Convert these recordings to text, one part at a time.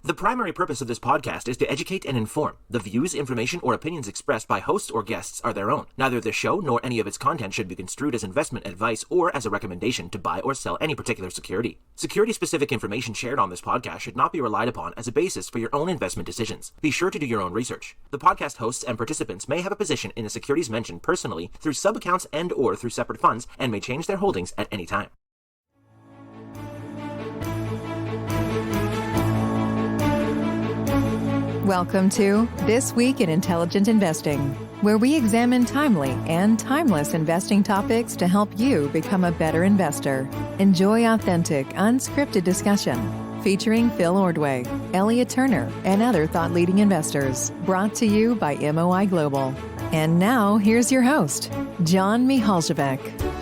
The primary purpose of this podcast is to educate and inform. The views, information, or opinions expressed by hosts or guests are their own. Neither the show nor any of its content should be construed as investment advice or as a recommendation to buy or sell any particular security. Security-specific information shared on this podcast should not be relied upon as a basis for your own investment decisions. Be sure to do your own research. The podcast hosts and participants may have a position in the securities mentioned personally through sub-accounts and or through separate funds and may change their holdings at any time. Welcome to This Week in Intelligent Investing, where we examine timely and timeless investing topics to help you become a better investor. Enjoy authentic, unscripted discussion featuring Phil Ordway, Elliot Turner, and other thought-leading investors, brought to you by MOI Global. And now, here's your host, John Mihaljevic.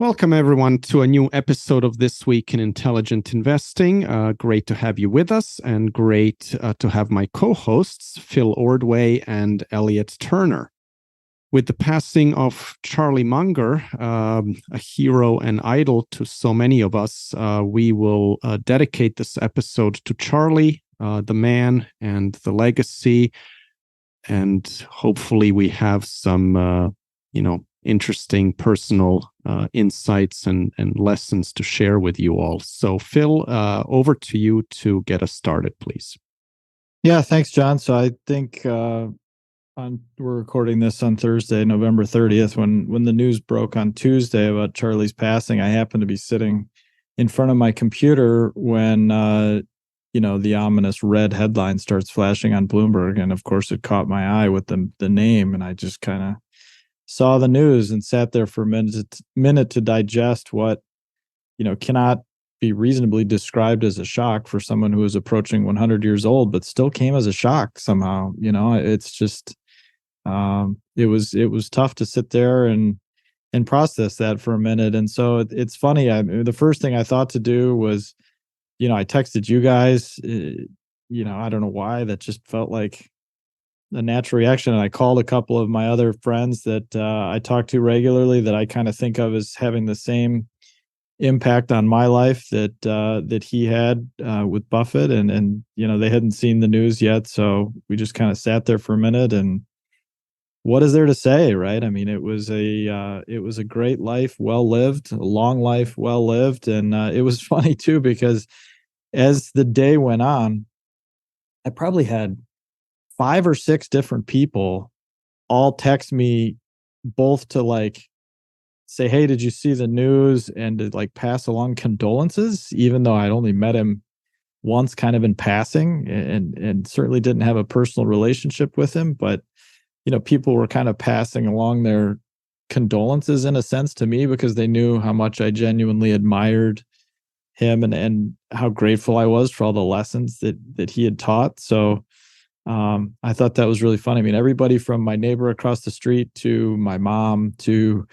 Welcome, everyone, to a new episode of This Week in Intelligent Investing. Great to have you with us, and great to have my co-hosts, Phil Ordway and Elliot Turner. With the passing of Charlie Munger, a hero and idol to so many of us, we will dedicate this episode to Charlie, the man, and the legacy. And hopefully we have some, interesting personal insights and lessons to share with you all. So, Phil, over to you to get us started, please. Yeah, thanks, John. So I think we're recording this on Thursday, November 30th. When the news broke on Tuesday about Charlie's passing, I happened to be sitting in front of my computer when the ominous red headline starts flashing on Bloomberg, and of course it caught my eye with the name, and I just kind of saw the news and sat there for a minute to digest what, cannot be reasonably described as a shock for someone who is approaching 100 years old, but still came as a shock somehow. It's just, it was tough to sit there and process that for a minute. And so it's funny. The first thing I thought to do was, I texted you guys, I don't know why, that just felt like a natural reaction. And I called a couple of my other friends that I talk to regularly that I kind of think of as having the same impact on my life that he had with Buffett. And they hadn't seen the news yet. So we just kind of sat there for a minute, and what is there to say, right? I mean, it was a great life, well lived, a long life, well lived. And it was funny too, because as the day went on, I probably had 5 or 6 different people all text me, both to say, hey, did you see the news? And to pass along condolences, even though I'd only met him once kind of in passing and certainly didn't have a personal relationship with him. But, people were kind of passing along their condolences in a sense to me, because they knew how much I genuinely admired him and how grateful I was for all the lessons that he had taught. So I thought that was really funny. I mean, everybody from my neighbor across the street to my mom to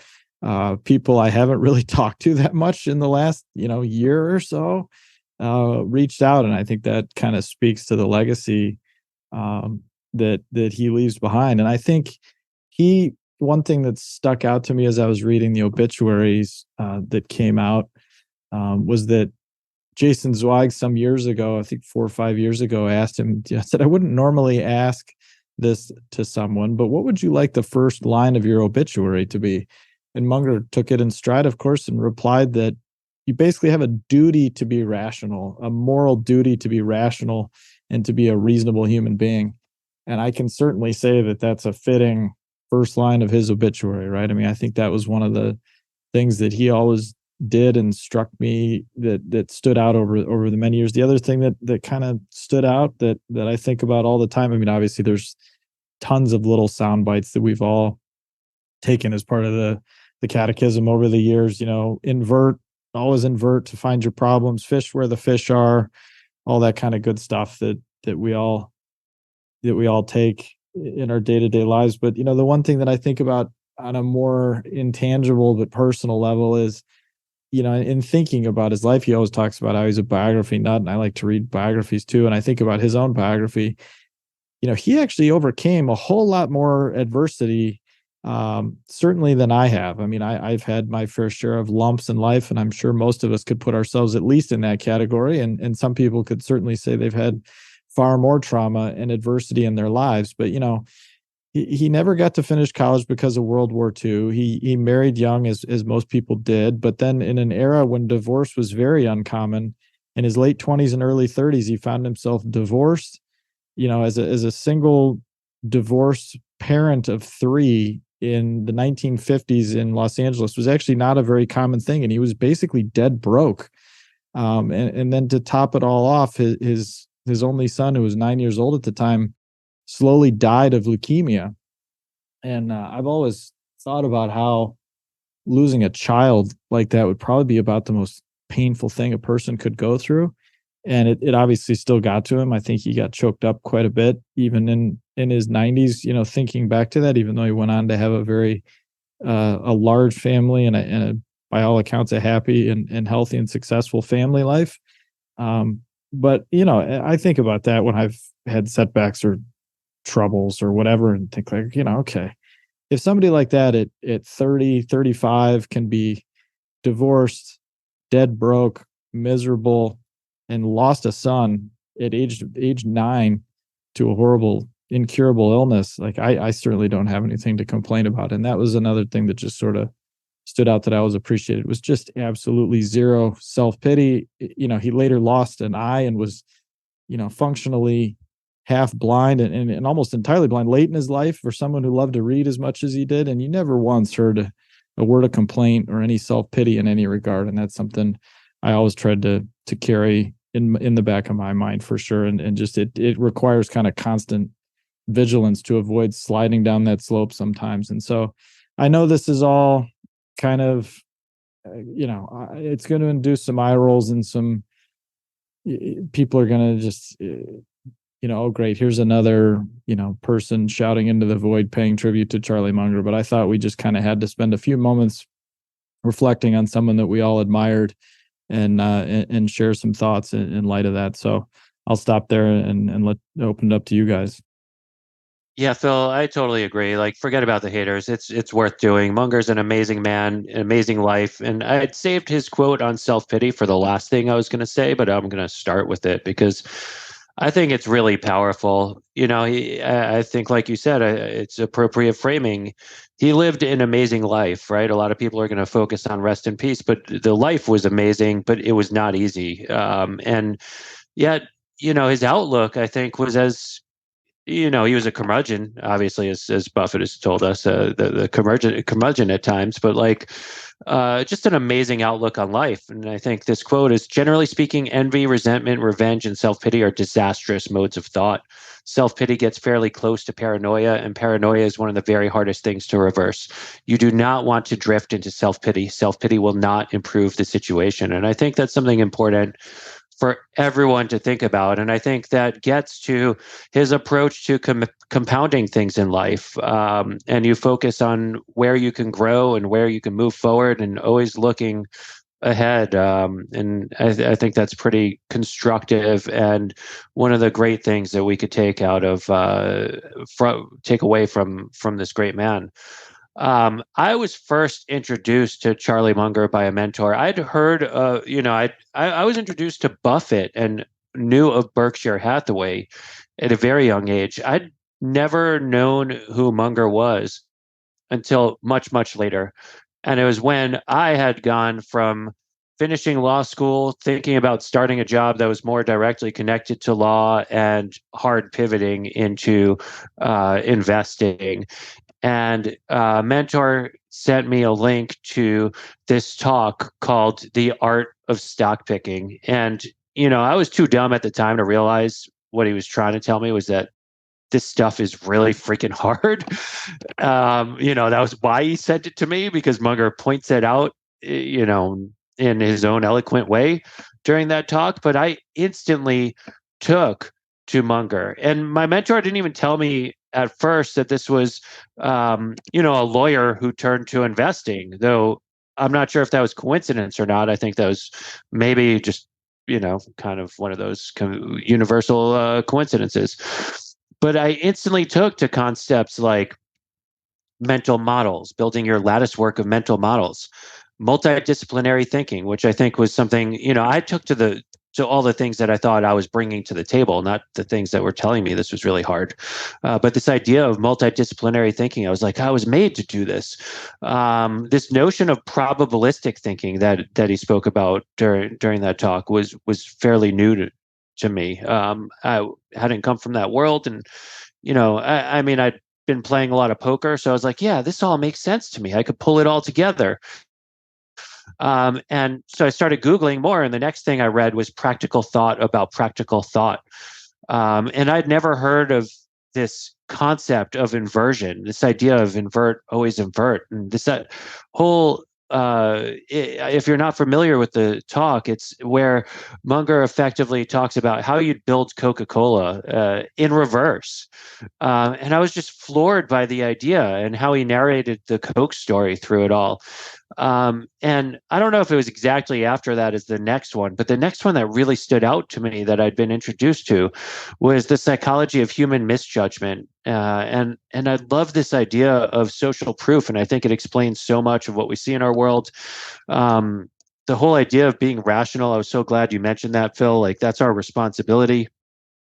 people I haven't really talked to that much in the last, year or so, reached out. And I think that kind of speaks to the legacy that he leaves behind. And I think one thing that stuck out to me as I was reading the obituaries that came out was that Jason Zweig, some years ago, I think 4 or 5 years ago, asked him, I said, I wouldn't normally ask this to someone, but what would you like the first line of your obituary to be? And Munger took it in stride, of course, and replied that you basically have a duty to be rational, a moral duty to be rational and to be a reasonable human being. And I can certainly say that that's a fitting first line of his obituary, right? I mean, I think that was one of the things that he always did and struck me that stood out over the many years. The other thing that kind of stood out that I think about all the time, I mean, obviously there's tons of little sound bites that we've all taken as part of the catechism over the years, always invert to find your problems, fish where the fish are, all that kind of good stuff that we all take in our day-to-day lives. But, the one thing that I think about on a more intangible but personal level is, in thinking about his life, he always talks about how he's a biography nut, and I like to read biographies too. And I think about his own biography. He actually overcame a whole lot more adversity certainly than I have. I mean, I've had my fair share of lumps in life, and I'm sure most of us could put ourselves at least in that category. And some people could certainly say they've had far more trauma and adversity in their lives. But, he never got to finish college because of World War II. He married young, as most people did. But then in an era when divorce was very uncommon, in his late 20s and early 30s, he found himself divorced, as a single divorced parent of three in the 1950s in Los Angeles was actually not a very common thing. And he was basically dead broke. And then to top it all off, his only son, who was 9 years old at the time, slowly died of leukemia. And I've always thought about how losing a child like that would probably be about the most painful thing a person could go through. And it obviously still got to him. I think he got choked up quite a bit, even in his 90s, thinking back to that, even though he went on to have a very, a large family and by all accounts, a happy and healthy and successful family life. But, I think about that when I've had setbacks or troubles or whatever, and think like, okay, if somebody like that at 30, 35 can be divorced, dead broke, miserable, and lost a son at age 9 to a horrible, incurable illness, like I certainly don't have anything to complain about. And that was another thing that just sort of stood out that I was appreciated. It was just absolutely zero self-pity. He later lost an eye and was, functionally half blind and almost entirely blind late in his life for someone who loved to read as much as he did. And you never once heard a word of complaint or any self-pity in any regard. And that's something I always tried to carry in the back of my mind for sure. And just it requires kind of constant vigilance to avoid sliding down that slope sometimes. And so I know this is all kind of, it's going to induce some eye rolls, and some people are going to just, oh, great, here's another, person shouting into the void, paying tribute to Charlie Munger. But I thought we just kind of had to spend a few moments reflecting on someone that we all admired, and share some thoughts in light of that. So I'll stop there and open it up to you guys. Yeah, Phil, I totally agree. Like, forget about the haters. It's worth doing. Munger's an amazing man, an amazing life. And I had saved his quote on self-pity for the last thing I was going to say, but I'm going to start with it because I think it's really powerful. I think, like you said, it's appropriate framing. He lived an amazing life, right? A lot of people are going to focus on rest in peace, but the life was amazing, but it was not easy. And yet, his outlook, I think, was he was a curmudgeon, obviously, as Buffett has told us, the curmudgeon at times, but just an amazing outlook on life. And I think this quote is, generally speaking, envy, resentment, revenge, and self-pity are disastrous modes of thought. Self-pity gets fairly close to paranoia, and paranoia is one of the very hardest things to reverse. You do not want to drift into self-pity. Self-pity will not improve the situation. And I think that's something important for everyone to think about. And I think that gets to his approach to compounding things in life. And you focus on where you can grow and where you can move forward, and always looking ahead. And I think that's pretty constructive, and one of the great things that we could take out of, take away from this great man. I was first introduced to Charlie Munger by a mentor. I'd heard, I was introduced to Buffett and knew of Berkshire Hathaway at a very young age. I'd never known who Munger was until much, much later. And it was when I had gone from finishing law school, thinking about starting a job that was more directly connected to law, and hard pivoting into investing. And a mentor sent me a link to this talk called The Art of Stock Picking. And, I was too dumb at the time to realize what he was trying to tell me was that this stuff is really freaking hard. That was why he sent it to me, because Munger points it out, in his own eloquent way during that talk. But I instantly took to Munger. And my mentor didn't even tell me at first that this was, a lawyer who turned to investing, though I'm not sure if that was coincidence or not. I think that was maybe just, kind of one of those universal coincidences. But I instantly took to concepts like mental models, building your lattice work of mental models, multidisciplinary thinking, which I think was something, I took to all the things that I thought I was bringing to the table, not the things that were telling me this was really hard. But this idea of multidisciplinary thinking, I was like, I was made to do this. This notion of probabilistic thinking that he spoke about during that talk was fairly new to me. I hadn't come from that world, and I mean, I'd been playing a lot of poker, so I was like, yeah, this all makes sense to me. I could pull it all together. And so I started Googling more, and the next thing I read was practical thought about practical thought. And I'd never heard of this concept of inversion, this idea of invert, always invert. And that whole, if you're not familiar with the talk, it's where Munger effectively talks about how you'd build Coca-Cola in reverse. And I was just floored by the idea and how he narrated the Coke story through it all. And I don't know if it was exactly after that as the next one, but the next one that really stood out to me that I'd been introduced to was the psychology of human misjudgment. And I love this idea of social proof, and I think it explains so much of what we see in our world. The whole idea of being rational, I was so glad you mentioned that, Phil. Like, that's our responsibility.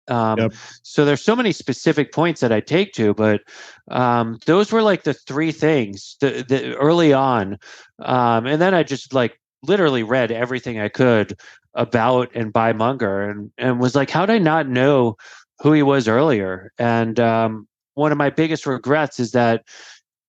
Yep. So there's so many specific points that I take to, but those were like the three things the early on. And then I just like literally read everything I could about and by Munger, and was like, how did I not know who he was earlier? And one of my biggest regrets is that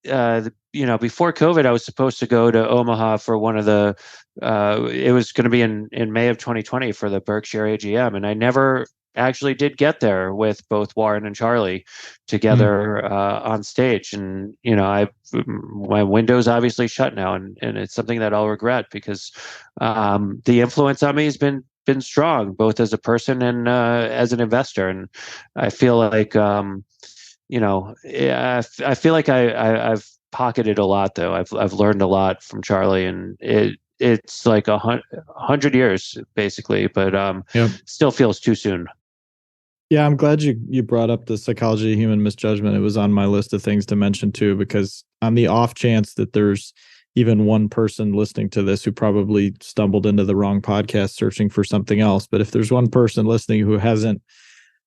before COVID, I was supposed to go to Omaha for one of the it was going to be in May of 2020 for the Berkshire AGM, and I never actually did get there with both Warren and Charlie together on stage. And my window's obviously shut now, and it's something that I'll regret, because the influence on me has been strong, both as a person and as an investor. And I feel like I feel like I've pocketed a lot, though. I've learned a lot from Charlie, and it's like 100 years basically, but still feels too soon. Yeah, I'm glad you brought up the psychology of human misjudgment. It was on my list of things to mention too, because on the off chance that there's even one person listening to this who probably stumbled into the wrong podcast searching for something else, but if there's one person listening who hasn't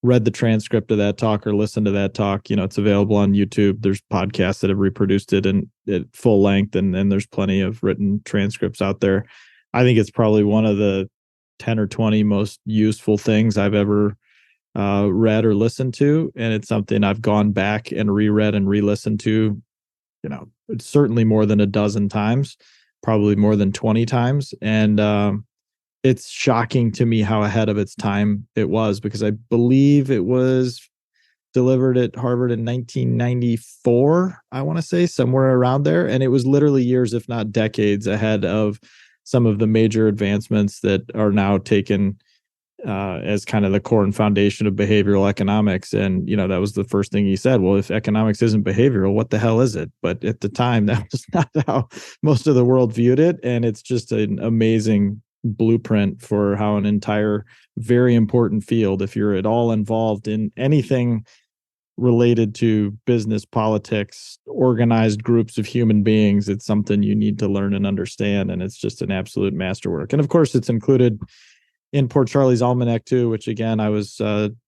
read the transcript of that talk or listened to that talk, it's available on YouTube. There's podcasts that have reproduced it at full length, and there's plenty of written transcripts out there. I think it's probably one of the 10 or 20 most useful things I've ever read or listened to, and it's something I've gone back and reread and re-listened to, it's certainly more than a dozen times, probably more than 20 times. And it's shocking to me how ahead of its time it was, because I believe it was delivered at Harvard in 1994, I want to say, somewhere around there. And it was literally years, if not decades, ahead of some of the major advancements that are now taken as kind of the core and foundation of behavioral economics. And, that was the first thing he said. Well, if economics isn't behavioral, what the hell is it? But at the time, that was not how most of the world viewed it. And it's just an amazing blueprint for how an entire very important field, if you're at all involved in anything related to business, politics, organized groups of human beings, it's something you need to learn and understand. And it's just an absolute masterwork. And of course, it's included in Poor Charlie's Almanac too, which again, I was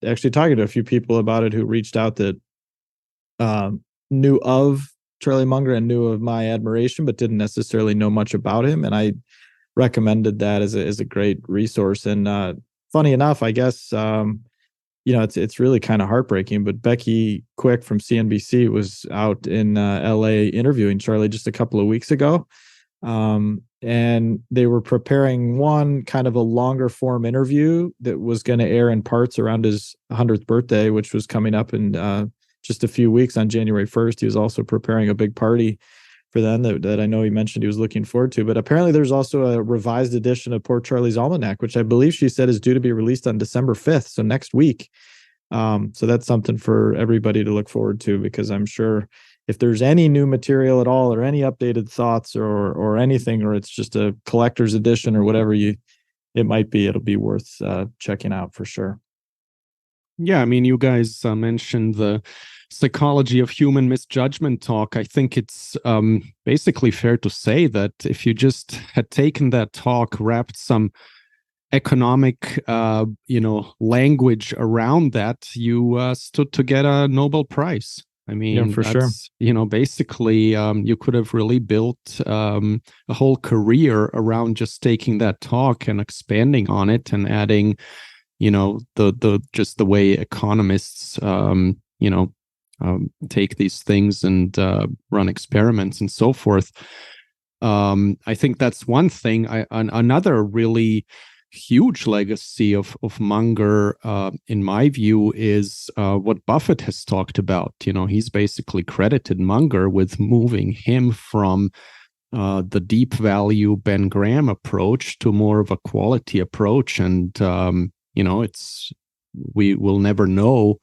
actually talking to a few people about it who reached out that knew of Charlie Munger and knew of my admiration, but didn't necessarily know much about him. And I recommended that as a great resource. And funny enough, I guess, it's really kind of heartbreaking, but Becky Quick from CNBC was out in LA interviewing Charlie just a couple of weeks ago. And they were preparing one kind of a longer form interview that was going to air in parts around his 100th birthday, which was coming up in just a few weeks on January 1st. He was also preparing a big party for them that I know he mentioned he was looking forward to. But apparently there's also a revised edition of Poor Charlie's Almanac, which I believe she said is due to be released on December 5th. So next week. So that's something for everybody to look forward to, because I'm sure if there's any new material at all, or any updated thoughts or anything, or it's just a collector's edition or whatever it might be, it'll be worth checking out for sure. Yeah, I mean, you guys mentioned the psychology of human misjudgment talk, I think it's basically fair to say that if you just had taken that talk, wrapped some economic language around that, you stood to get a Nobel Prize. I mean, for sure. Basically, you could have really built a whole career around just taking that talk and expanding on it and adding, the just the way economists, take these things and run experiments and so forth. I think that's one thing. Another really huge legacy of Munger, in my view, is what Buffett has talked about. He's basically credited Munger with moving him from the deep value Ben Graham approach to more of a quality approach. And, we will never know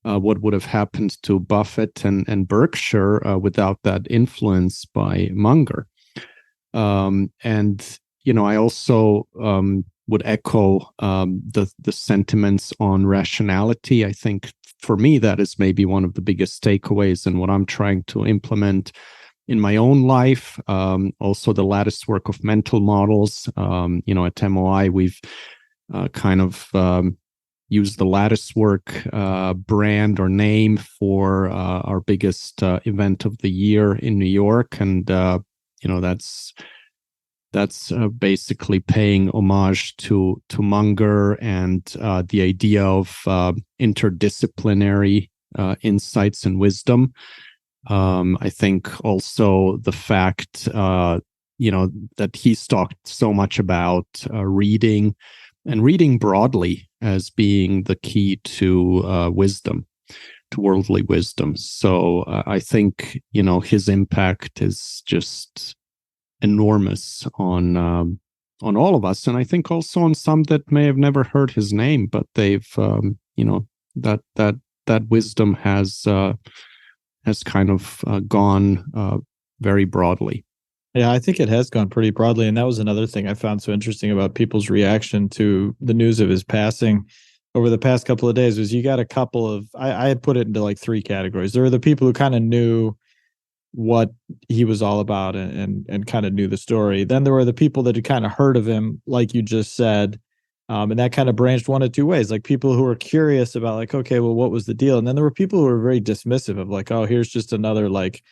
what would have happened to Buffett and Berkshire without that influence by Munger. I also would echo the sentiments on rationality. I think for me, that is maybe one of the biggest takeaways in what I'm trying to implement in my own life. Also, the lattice work of mental models. At MOI, we've kind of used the lattice work brand or name for our biggest event of the year in New York. And, that's basically paying homage to Munger and the idea of interdisciplinary insights and wisdom. I think also the fact, that he's talked so much about reading and reading broadly as being the key to wisdom, to worldly wisdom. So I think, his impact is just enormous on all of us, and I think also on some that may have never heard his name, but they've that wisdom has kind of gone very broadly. Yeah, I think it has gone pretty broadly, and that was another thing I found so interesting about people's reaction to the news of his passing over the past couple of days. Was you got a couple of I had put it into like three categories. There were the people who kind of knew what he was all about and kind of knew the story. Then there were the people that had kind of heard of him, like you just said, and that kind of branched one of two ways. Like people who were curious about, like, okay, well, what was the deal? And then there were people who were very dismissive of, like, oh, here's just another like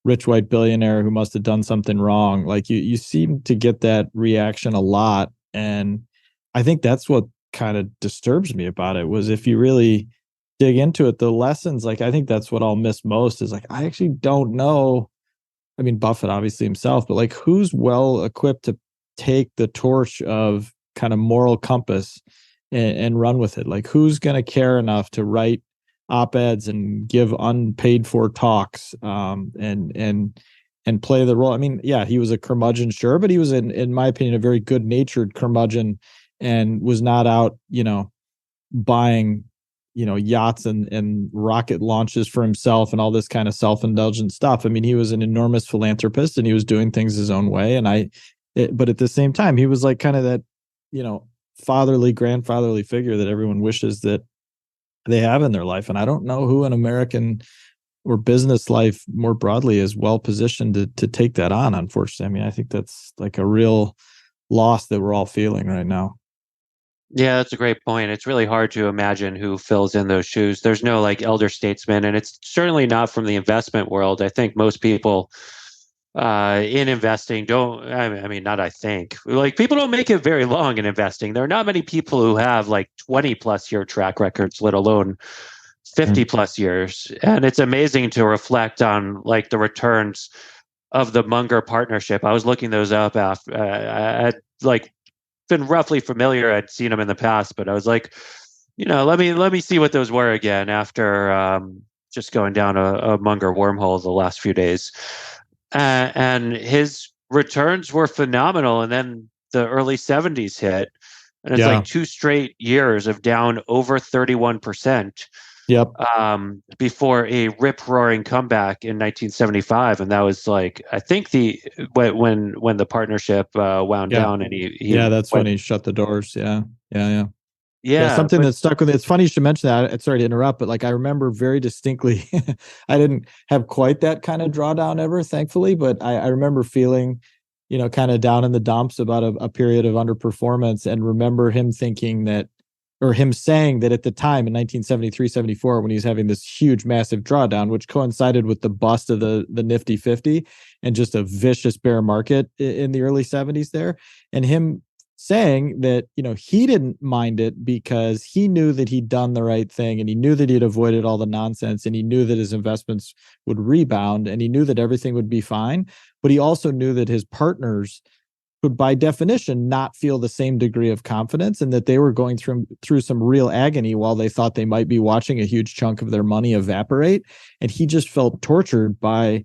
rich white billionaire who must have done something wrong. Like you seem to get that reaction a lot, and I think that's what kind of disturbs me about it. Was if you really dig into it, the lessons, like I think that's what I'll miss most is like I actually don't know. I mean, Buffett obviously himself, but like who's well equipped to take the torch of kind of moral compass and run with it? Like who's going to care enough to write op-eds and give unpaid for talks and play the role? I mean, yeah, he was a curmudgeon, sure, but he was in my opinion a very good-natured curmudgeon and was not out, buying yachts and rocket launches for himself and all this kind of self-indulgent stuff. I mean, he was an enormous philanthropist and he was doing things his own way. But at the same time, he was like kind of that, grandfatherly figure that everyone wishes that they have in their life. And I don't know who in American or business life more broadly is well positioned to take that on, unfortunately. I mean, I think that's like a real loss that we're all feeling right now. Yeah, that's a great point. It's really hard to imagine who fills in those shoes. There's no like elder statesman, and it's certainly not from the investment world. I think most people in investing don't, I mean, not I think, like people don't make it very long in investing. There are not many people who have like 20 plus year track records, let alone 50 plus years. And it's amazing to reflect on like the returns of the Munger partnership. I was looking those up after I had like been roughly familiar. I'd seen them in the past, but I was like, let me see what those were again after just going down a Munger wormhole the last few days. And his returns were phenomenal. And then the early 70s hit, and it's like 2 straight years of down over 31%. Yep. Before a rip-roaring comeback in 1975, and that was like I think when the partnership wound down, and he that's when he shut the doors. Yeah. something that stuck with it. It's funny you should mention that. Sorry to interrupt, but like I remember very distinctly, I didn't have quite that kind of drawdown ever, thankfully, but I remember feeling, kind of down in the dumps about a period of underperformance, and remember him thinking that, or him saying that at the time in 1973, 74, when he was having this huge, massive drawdown, which coincided with the bust of the Nifty 50 and just a vicious bear market in the early 70s there, and him saying that, he didn't mind it because he knew that he'd done the right thing, and he knew that he'd avoided all the nonsense, and he knew that his investments would rebound, and he knew that everything would be fine. But he also knew that his partners would, by definition, not feel the same degree of confidence, and that they were going through some real agony while they thought they might be watching a huge chunk of their money evaporate. And he just felt tortured by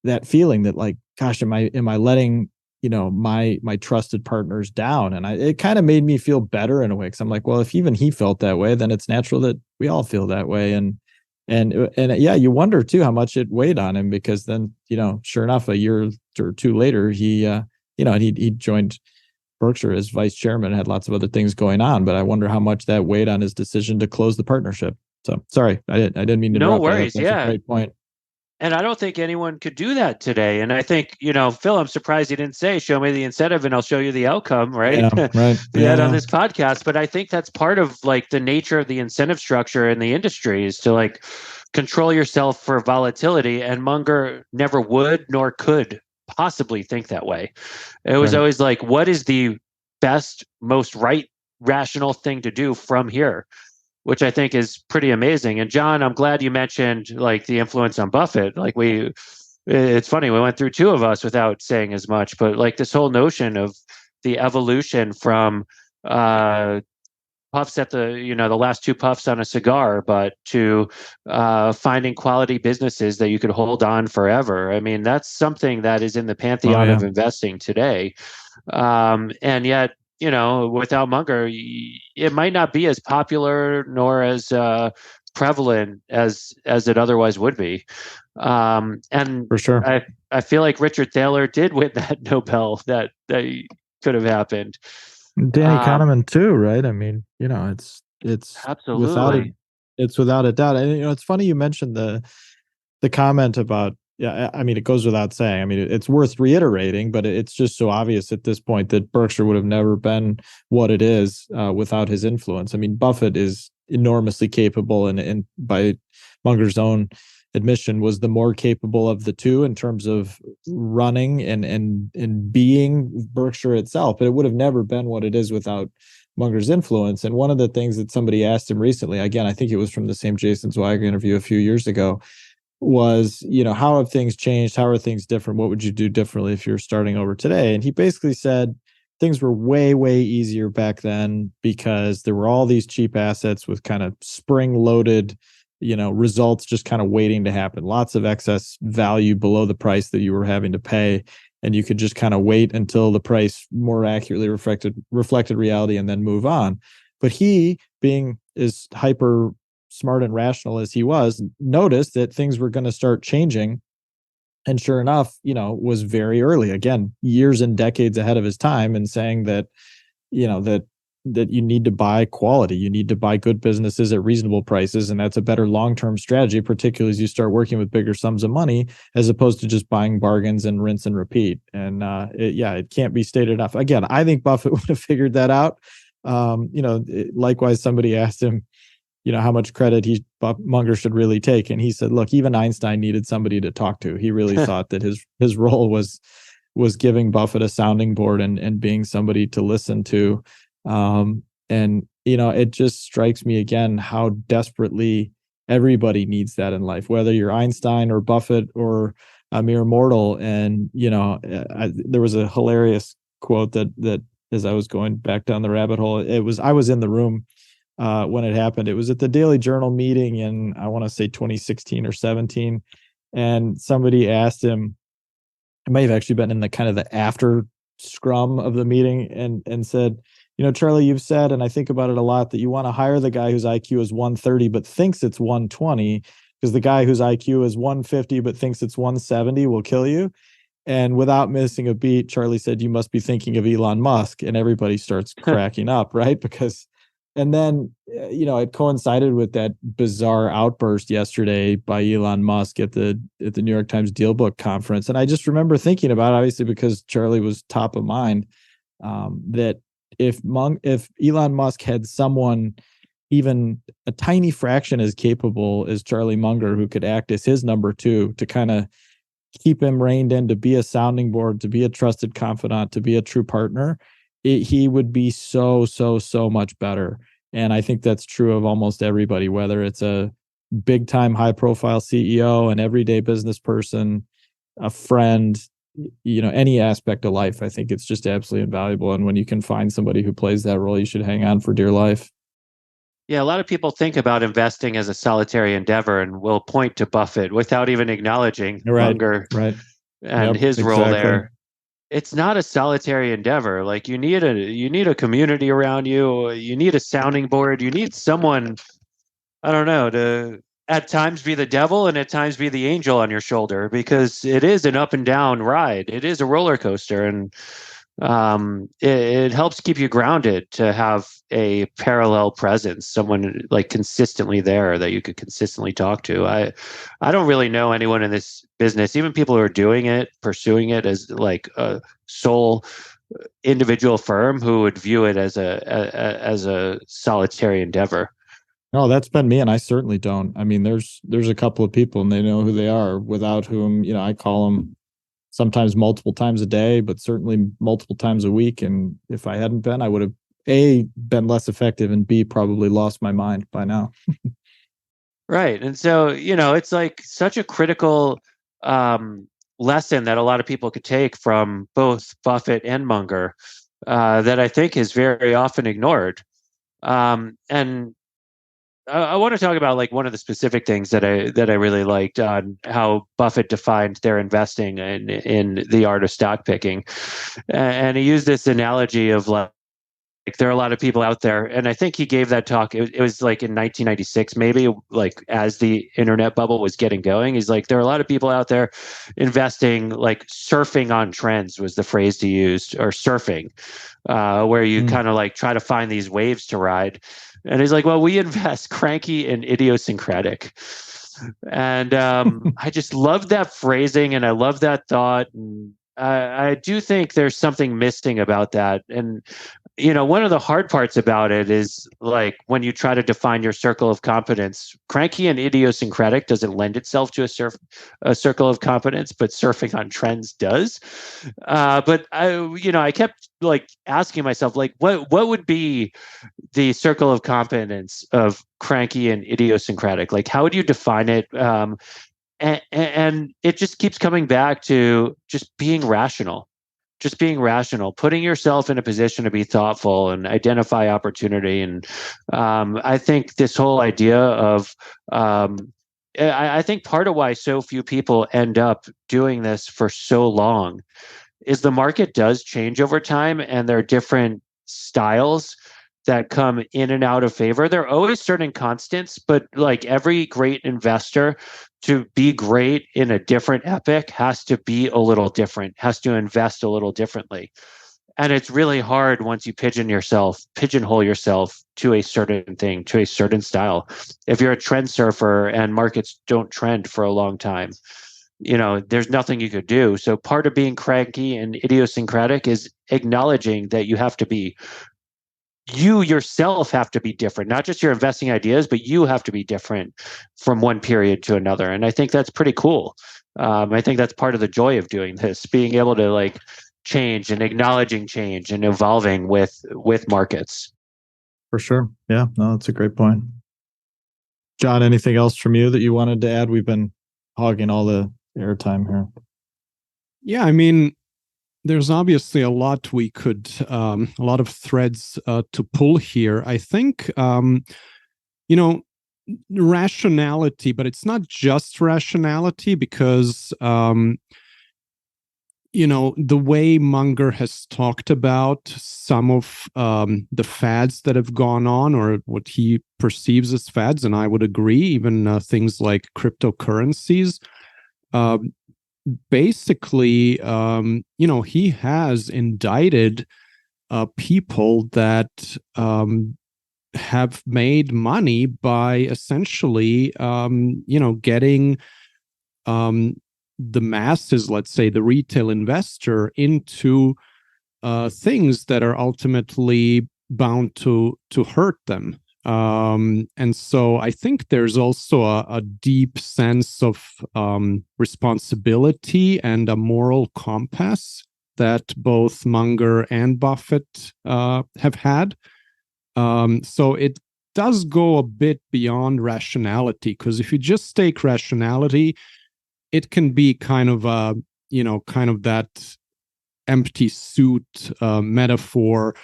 that feeling that, like, gosh, am I letting my trusted partners down? And it kind of made me feel better in a way, because I'm like, well, if even he felt that way, then it's natural that we all feel that way. And yeah, you wonder too how much it weighed on him, because then, sure enough, a year or two later, he joined Berkshire as vice chairman, had lots of other things going on, but I wonder how much that weighed on his decision to close the partnership. So sorry, I didn't mean to interrupt. No worries. That's a great point. And I don't think anyone could do that today. And I think, Phil, I'm surprised you didn't say, show me the incentive and I'll show you the outcome, right? Yeah, right. Yeah, on this podcast. But I think that's part of like the nature of the incentive structure in the industry, is to like control yourself for volatility. And Munger never would nor could possibly think that way. It was always like, what is the best, most rational thing to do from here? Which I think is pretty amazing. And John, I'm glad you mentioned like the influence on Buffett. Like it's funny, we went through two of us without saying as much, but like this whole notion of the evolution from puffs at the last two puffs on a cigar, but to finding quality businesses that you could hold on forever. I mean, that's something that is in the pantheon of investing today. And yet, without Munger, it might not be as popular nor as prevalent as it otherwise would be. And for sure, I feel like Richard Thaler did win that Nobel that could have happened. Danny Kahneman too, right? I mean, it's absolutely without a doubt. And it's funny you mentioned the comment about. Yeah, I mean, it goes without saying. I mean, it's worth reiterating, but it's just so obvious at this point that Berkshire would have never been what it is without his influence. I mean, Buffett is enormously capable, and by Munger's own admission, was the more capable of the two in terms of running and being Berkshire itself. But it would have never been what it is without Munger's influence. And one of the things that somebody asked him recently, again, I think it was from the same Jason Zweig interview a few years ago, was, how have things changed? How are things different? What would you do differently if you're starting over today? And he basically said things were way, way easier back then because there were all these cheap assets with kind of spring-loaded, results just kind of waiting to happen. Lots of excess value below the price that you were having to pay. And you could just kind of wait until the price more accurately reflected reality and then move on. But he, being as hyper smart and rational as he was, noticed that things were going to start changing, and sure enough, was very early, again, years and decades ahead of his time, and saying that that you need to buy quality, you need to buy good businesses at reasonable prices, and that's a better long-term strategy, particularly as you start working with bigger sums of money, as opposed to just buying bargains and rinse and repeat. And it can't be stated enough. Again, I think Buffett would have figured that out. Likewise, somebody asked him, how much credit Munger should really take. And he said, look, even Einstein needed somebody to talk to. He really thought that his role was giving Buffett a sounding board and being somebody to listen to. It just strikes me again how desperately everybody needs that in life, whether you're Einstein or Buffett or a mere mortal. And, there was a hilarious quote that as I was going back down the rabbit hole, I was in the room when it happened. It was at the Daily Journal meeting in, I want to say 2016 or 17. And somebody asked him, it may have actually been in the kind of the after scrum of the meeting, and said, Charlie, you've said, and I think about it a lot, that you want to hire the guy whose IQ is 130 but thinks it's 120, because the guy whose IQ is 150 but thinks it's 170 will kill you. And without missing a beat, Charlie said, you must be thinking of Elon Musk. And everybody starts cracking up, right? Because And then, it coincided with that bizarre outburst yesterday by Elon Musk at the New York Times Deal Book Conference. And I just remember thinking about it, obviously, because Charlie was top of mind, that if Elon Musk had someone even a tiny fraction as capable as Charlie Munger, who could act as his number two to kind of keep him reined in, to be a sounding board, to be a trusted confidant, to be a true partner, he would be so much better. And I think that's true of almost everybody, whether it's a big time, high profile CEO, an everyday business person, a friend, any aspect of life. I think it's just absolutely invaluable. And when you can find somebody who plays that role, you should hang on for dear life. Yeah, a lot of people think about investing as a solitary endeavor and will point to Buffett without even acknowledging Munger and his role there. It's not a solitary endeavor. Like you need a community around you. You need a sounding board. You need someone, I don't know, to at times be the devil and at times be the angel on your shoulder, because it is an up and down ride. It is a roller coaster, and it helps keep you grounded to have a parallel presence, someone like consistently there that you could consistently talk to. I don't really know anyone in this business, even people who are doing it, pursuing it as like a sole individual firm, who would view it as a solitary endeavor. No, that's been me, and I certainly don't. I mean, there's a couple of people, and they know who they are, without whom, I call them sometimes multiple times a day, but certainly multiple times a week. And if I hadn't been, I would have A, been less effective, and B, probably lost my mind by now. Right. And so, it's like such a critical lesson that a lot of people could take from both Buffett and Munger that I think is very often ignored. And I want to talk about like one of the specific things that I really liked on how Buffett defined their investing in the art of stock picking, and he used this analogy of like there are a lot of people out there, and I think he gave that talk. It was like in 1996, maybe, like as the internet bubble was getting going. He's like, there are a lot of people out there investing, like surfing on trends was the phrase he used, or surfing, where you kind of like try to find these waves to ride. And he's like, well, we invest cranky and idiosyncratic. And I just love that phrasing, and I love that thought. And I do think there's something missing about that. And, one of the hard parts about it is like when you try to define your circle of competence, cranky and idiosyncratic doesn't lend itself to a circle of competence, but surfing on trends does. But I kept like asking myself, like, what would be the circle of competence of cranky and idiosyncratic? Like, how would you define it? And it just keeps coming back to just being rational, putting yourself in a position to be thoughtful and identify opportunity. And I think this whole idea of, I think part of why so few people end up doing this for so long is the market does change over time, and there are different styles that come in and out of favor. There are always certain constants, but like every great investor, to be great in a different epoch has to be a little different, has to invest a little differently. And it's really hard once you pigeonhole yourself to a certain thing, to a certain style. If you're a trend surfer and markets don't trend for a long time, there's nothing you could do. So part of being cranky and idiosyncratic is acknowledging that you yourself have to be different, not just your investing ideas, but you have to be different from one period to another. And I think that's pretty cool. I think that's part of the joy of doing this, being able to like change and acknowledging change and evolving with markets. For sure. Yeah, no, that's a great point. John, anything else from you that you wanted to add? We've been hogging all the airtime here. Yeah, I mean, there's obviously a lot a lot of threads to pull here. I think, rationality, but it's not just rationality, because, the way Munger has talked about some of the fads that have gone on, or what he perceives as fads, and I would agree, even things like cryptocurrencies, basically, he has indicted people that have made money by essentially, getting the masses, let's say the retail investor, into things that are ultimately bound to hurt them. And so I think there's also a deep sense of responsibility and a moral compass that both Munger and Buffett have had. So it does go a bit beyond rationality, because if you just take rationality, it can be kind of that empty suit metaphor,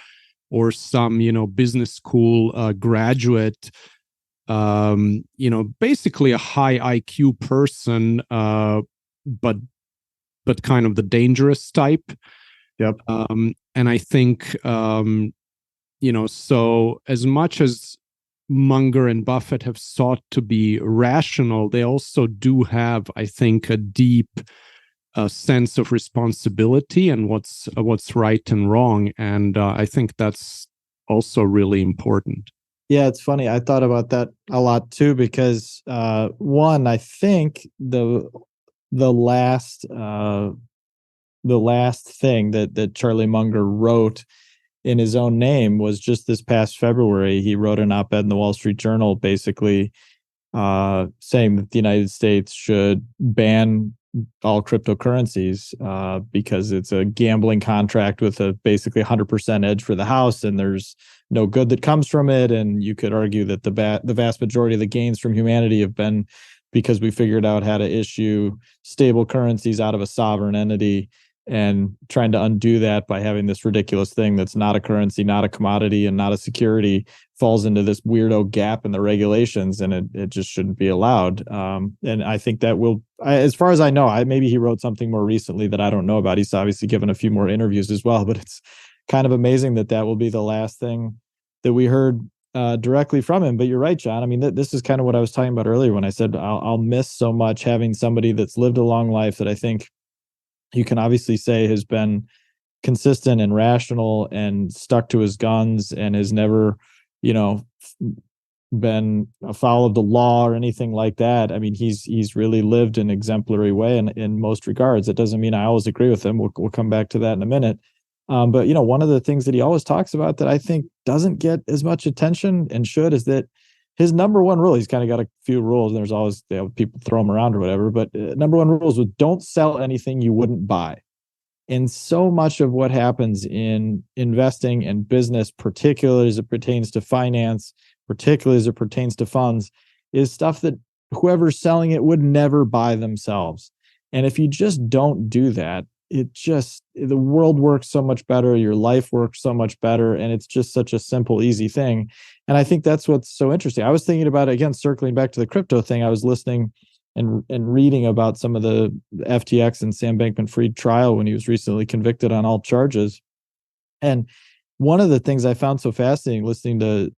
or some business school graduate, basically a high IQ person, but kind of the dangerous type. Yep. And I think so as much as Munger and Buffett have sought to be rational, they also do have, I think, a deep sense of responsibility and what's right and wrong. And I think that's also really important. Yeah, it's funny. I thought about that a lot too, because one, I think the last thing that Charlie Munger wrote in his own name was just this past February. He wrote an op-ed in the Wall Street Journal, basically saying that the United States should ban all cryptocurrencies because it's a gambling contract with a basically 100% edge for the house, and there's no good that comes from it. And you could argue that the vast majority of the gains from humanity have been because we figured out how to issue stable currencies out of a sovereign entity, and trying to undo that by having this ridiculous thing that's not a currency, not a commodity, and not a security falls into this weirdo gap in the regulations, and it just shouldn't be allowed. And I think that as far as I know, maybe he wrote something more recently that I don't know about. He's obviously given a few more interviews as well, but it's kind of amazing that will be the last thing that we heard directly from him. But you're right, John. I mean, this is kind of what I was talking about earlier when I said I'll miss so much having somebody that's lived a long life that I think you can obviously say has been consistent and rational and stuck to his guns and has never, been afoul of the law or anything like that. I mean, he's really lived an exemplary way in most regards. It doesn't mean I always agree with him. We'll come back to that in a minute. But one of the things that he always talks about that I think doesn't get as much attention and should is that his number one rule, he's kind of got a few rules, and there's always people throw them around or whatever, but number one rules was don't sell anything you wouldn't buy. And so much of what happens in investing and business, particularly as it pertains to finance, particularly as it pertains to funds, is stuff that whoever's selling it would never buy themselves. And if you just don't do that, the world works so much better, your life works so much better, and it's just such a simple, easy thing. And I think that's what's so interesting. I was thinking about it, again, circling back to the crypto thing. I was listening and reading about some of the FTX and Sam Bankman-Fried trial when he was recently convicted on all charges. And one of the things I found so fascinating listening to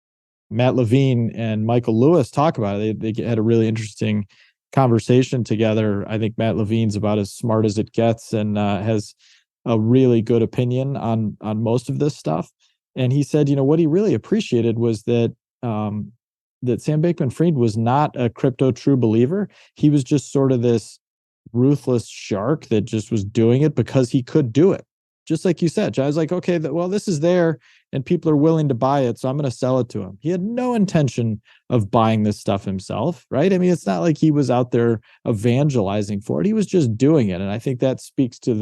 Matt Levine and Michael Lewis talk about it, they had a really interesting conversation together. I think Matt Levine's about as smart as it gets and has a really good opinion on most of this stuff. And he said, what he really appreciated was that that Sam Bankman-Fried was not a crypto true believer. He was just sort of this ruthless shark that just was doing it because he could do it. Just like you said, I was like, okay, well, this is there and people are willing to buy it, so I'm going to sell it to him. He had no intention of buying this stuff himself, right? I mean, it's not like he was out there evangelizing for it. He was just doing it. And I think that speaks to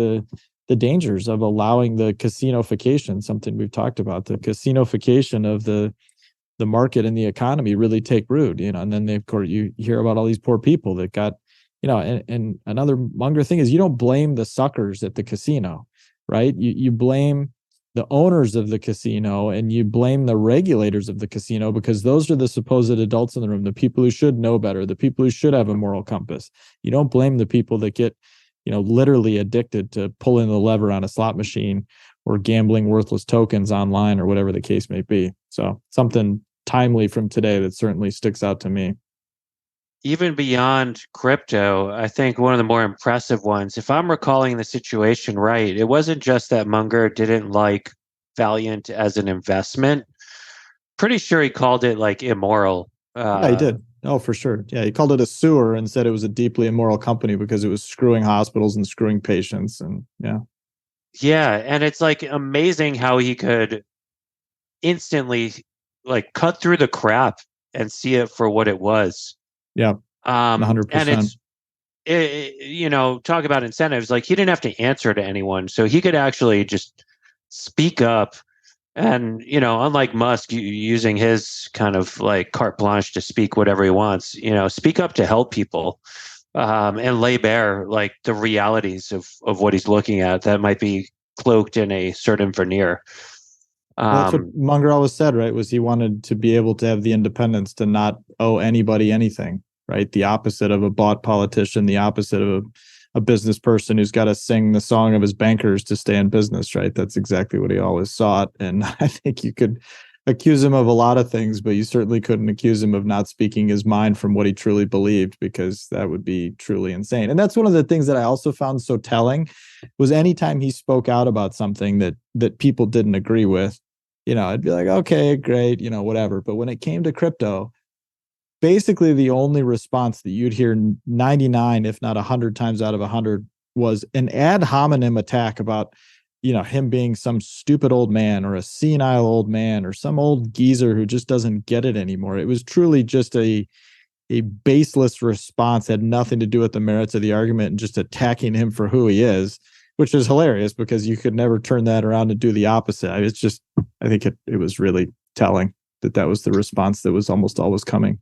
the dangers of allowing the casinofication, something we've talked about, the casinofication of the market and the economy really take root, and then of course you hear about all these poor people that got, and another Munger thing is you don't blame the suckers at the casino, right? You blame the owners of the casino and you blame the regulators of the casino, because those are the supposed adults in the room, the people who should know better, the people who should have a moral compass. You don't blame the people that get, literally addicted to pulling the lever on a slot machine or gambling worthless tokens online or whatever the case may be. So something timely from today that certainly sticks out to me. Even beyond crypto, I think one of the more impressive ones, if I'm recalling the situation right, it wasn't just that Munger didn't like Valiant as an investment. pretty sure he called it like immoral. Yeah, he did. Oh, for sure. Yeah, he called it a sewer and said it was a deeply immoral company because it was screwing hospitals and screwing patients. And yeah. Yeah, and it's like amazing how he could instantly like cut through the crap and see it for what it was. Yeah, And 100%. Talk about incentives. Like he didn't have to answer to anyone, so he could actually just speak up. And unlike Musk using his kind of like carte blanche to speak whatever he wants, speak up to help people, and lay bare like the realities of what he's looking at that might be cloaked in a certain veneer. Well, that's what Munger always said, right? Was he wanted to be able to have the independence to not owe anybody anything, right? The opposite of a bought politician, the opposite of a business person who's got to sing the song of his bankers to stay in business, right? That's exactly what he always sought. And I think you could accuse him of a lot of things, but you certainly couldn't accuse him of not speaking his mind from what he truly believed, because that would be truly insane. And that's one of the things that I also found so telling was anytime he spoke out about something that people didn't agree with, I'd be like, okay, great, whatever. But when it came to crypto, basically the only response that you'd hear 99, if not 100 times out of 100 was an ad hominem attack about, him being some stupid old man or a senile old man or some old geezer who just doesn't get it anymore. It was truly just a baseless response, had nothing to do with the merits of the argument and just attacking him for who he is, which is hilarious because you could never turn that around and do the opposite. I think it was really telling that was the response that was almost always coming.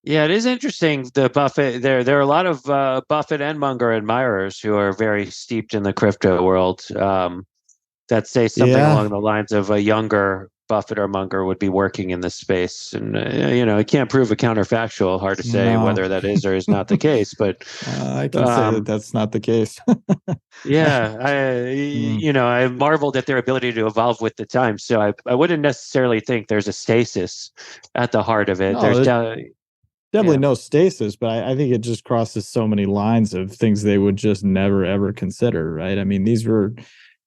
Yeah, it is interesting. The Buffett, there are a lot of Buffett and Munger admirers who are very steeped in the crypto world, that say something along the lines of a younger Buffett or Munger would be working in this space. And, I can't prove a counterfactual. Hard to say whether that is or is not the case. But I can say that that's not the case. Yeah, I marveled at their ability to evolve with the times. So I wouldn't necessarily think there's a stasis at the heart of it. No, there's definitely no stasis, but I think it just crosses so many lines of things they would just never ever consider, right? I mean, these were,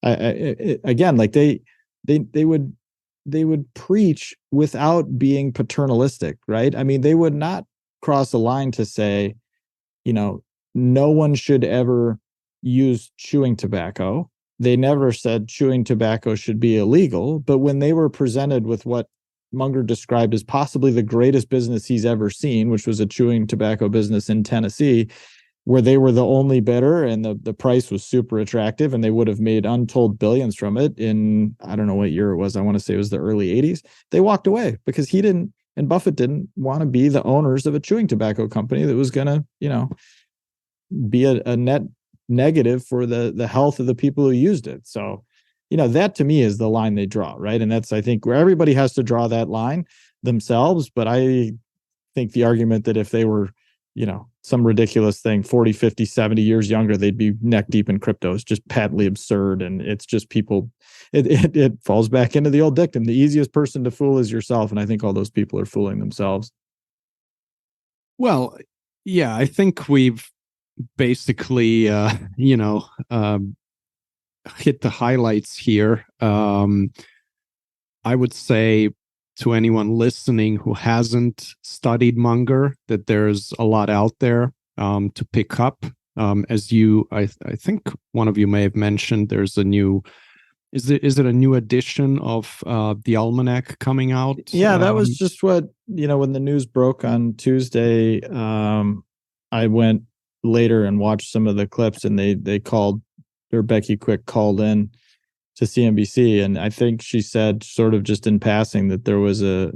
again, like they would preach without being paternalistic, right? I mean, they would not cross a line to say, no one should ever use chewing tobacco. They never said chewing tobacco should be illegal, but when they were presented with what Munger described as possibly the greatest business he's ever seen, which was a chewing tobacco business in Tennessee, where they were the only bidder and the price was super attractive and they would have made untold billions from it in, I don't know what year it was. I want to say it was the early 80s. They walked away because he didn't, and Buffett didn't want to be the owners of a chewing tobacco company that was going to, be a net negative for the health of the people who used it. So, that to me is the line they draw, right? And that's, I think, where everybody has to draw that line themselves. But I think the argument that if they were, some ridiculous thing, 40, 50, 70 years younger, they'd be neck deep in crypto is just patently absurd. And it's just people, it falls back into the old dictum. The easiest person to fool is yourself. And I think all those people are fooling themselves. Well, yeah, I think we've basically, hit the highlights here. I would say to anyone listening who hasn't studied Munger that there's a lot out there to pick up. As I think one of you may have mentioned, there's a new. Is it a new edition of the Almanac coming out? Yeah, that was just what when the news broke on Tuesday. I went later and watched some of the clips, and they called. Or Becky Quick called in to CNBC, and I think she said, sort of just in passing, that there was a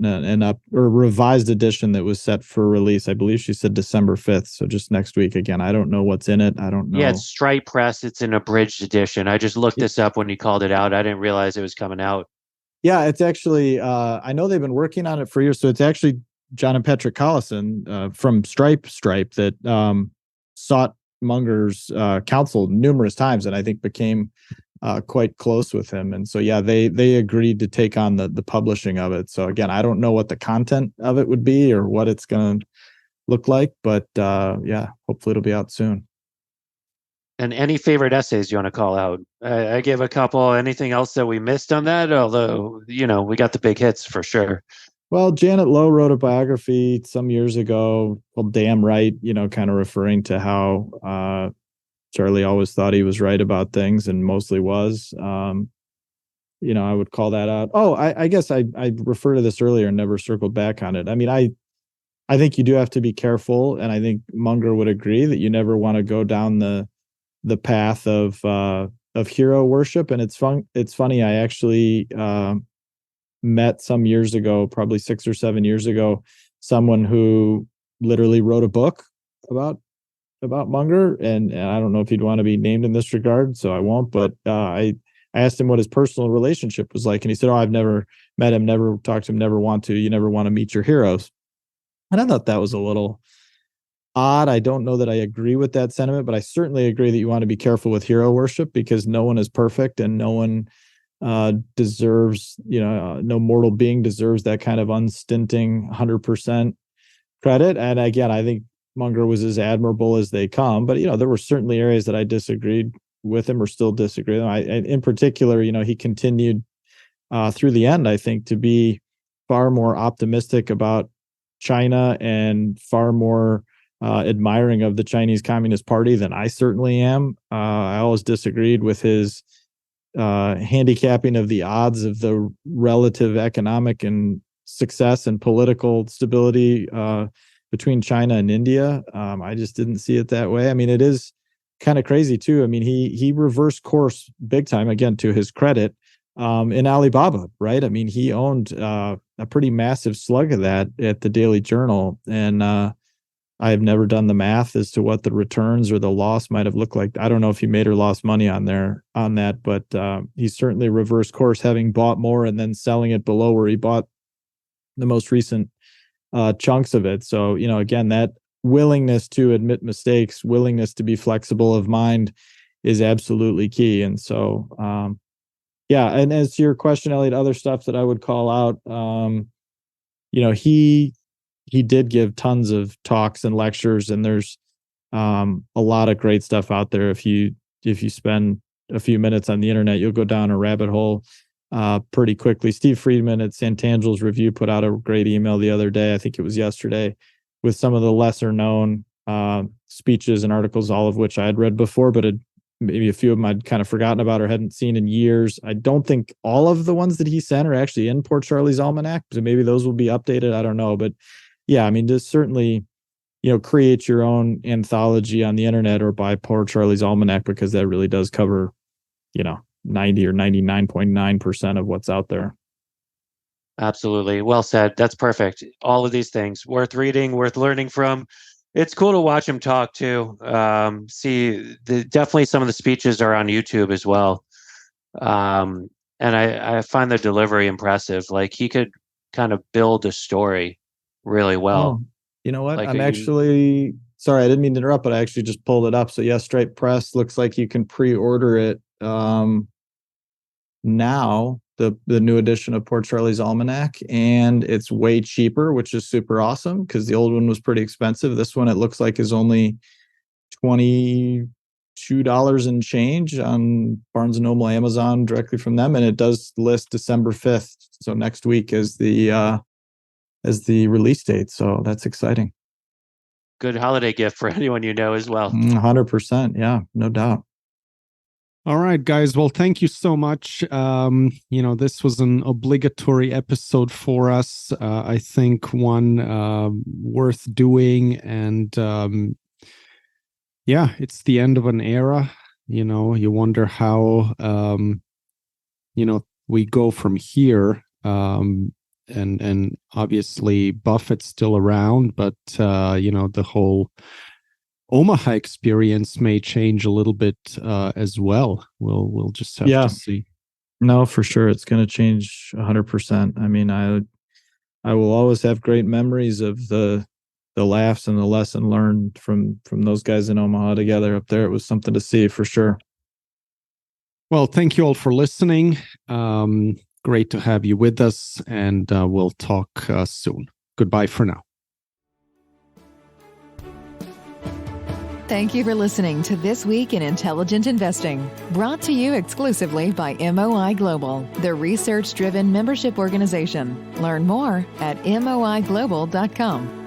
revised edition that was set for release. I believe she said December 5th, so just next week. Again, I don't know what's in it. I don't know. Yeah, it's Stripe Press. It's an abridged edition. I just looked this up when you called it out. I didn't realize it was coming out. Yeah, it's actually. I know they've been working on it for years. So it's actually John and Patrick Collison from Stripe that sought Munger's counsel numerous times, and I think became quite close with him. And so, yeah, they agreed to take on the publishing of it. So again, I don't know what the content of it would be or what it's going to look like, but yeah, hopefully it'll be out soon. And any favorite essays you want to call out? I gave a couple. Anything else that we missed on that? Although, we got the big hits for sure. Well, Janet Lowe wrote a biography some years ago called Damn Right, kind of referring to how Charlie always thought he was right about things and mostly was. I would call that out. Oh, I guess I referred to this earlier and never circled back on it. I mean, I think you do have to be careful, and I think Munger would agree that you never want to go down the path of hero worship. And it's funny. I actually met some years ago, probably 6 or 7 years ago, someone who literally wrote a book about Munger, and I don't know if he'd want to be named in this regard, so I won't. But I asked him what his personal relationship was like, and he said, "Oh, I've never met him, never talked to him, never want to. You never want to meet your heroes." And I thought that was a little odd. I don't know that I agree with that sentiment, but I certainly agree that you want to be careful with hero worship, because no one is perfect, and no one deserves, no mortal being deserves that kind of unstinting 100% credit. And again, I think Munger was as admirable as they come, but there were certainly areas that I disagreed with him or still disagree with him. In particular, he continued through the end, I think, to be far more optimistic about China and far more admiring of the Chinese Communist Party than I certainly am. I always disagreed with his handicapping of the odds of the relative economic and success and political stability between China and India. I just didn't see it that way. I mean, it is kind of crazy too. I mean, he reversed course big time, again, to his credit, in Alibaba, right? I mean, he owned a pretty massive slug of that at the Daily Journal. And I have never done the math as to what the returns or the loss might have looked like. I don't know if he made or lost money on that, but he certainly reversed course, having bought more and then selling it below where he bought the most recent chunks of it. So, again, that willingness to admit mistakes, willingness to be flexible of mind is absolutely key. And so, and as to your question, Elliot, other stuff that I would call out, he did give tons of talks and lectures, and there's a lot of great stuff out there. If you spend a few minutes on the internet, you'll go down a rabbit hole pretty quickly. Steve Friedman at Santangelo Review put out a great email the other day, I think it was yesterday, with some of the lesser known speeches and articles, all of which I had read before, but maybe a few of them I'd kind of forgotten about or hadn't seen in years. I don't think all of the ones that he sent are actually in Poor Charlie's Almanac, so maybe those will be updated. I don't know. But yeah, I mean, just certainly, create your own anthology on the internet or buy Poor Charlie's Almanac, because that really does cover, 90 or 99.9% of what's out there. Absolutely. Well said. That's perfect. All of these things worth reading, worth learning from. It's cool to watch him talk too. Definitely some of the speeches are on YouTube as well. And I find the delivery impressive. Like, he could kind of build a story really well. Oh, you know what? Like, I'm actually sorry, I didn't mean to interrupt, but I actually just pulled it up. So yeah, Stripe Press looks like you can pre-order it now, the new edition of Poor Charlie's Almanac, and it's way cheaper, which is super awesome, because the old one was pretty expensive. This one, it looks like, is only $22 and change on Barnes & Noble, Amazon, directly from them, and it does list December 5th, so next week, as the release date. So that's exciting. Good holiday gift for anyone you know as well. 100%. Yeah, no doubt. All right, guys. Well, thank you so much. This was an obligatory episode for us. I think one worth doing. And it's the end of an era. You wonder how, we go from here. And obviously Buffett's still around, but the whole Omaha experience may change a little bit as well. We'll just have to see. No, for sure, it's going to change 100%. I mean, I will always have great memories of the laughs and the lesson learned from those guys in Omaha together up there. It was something to see for sure. Well, thank you all for listening. Great to have you with us, and we'll talk soon. Goodbye for now. Thank you for listening to This Week in Intelligent Investing, brought to you exclusively by MOI Global, the research-driven membership organization. Learn more at moiglobal.com.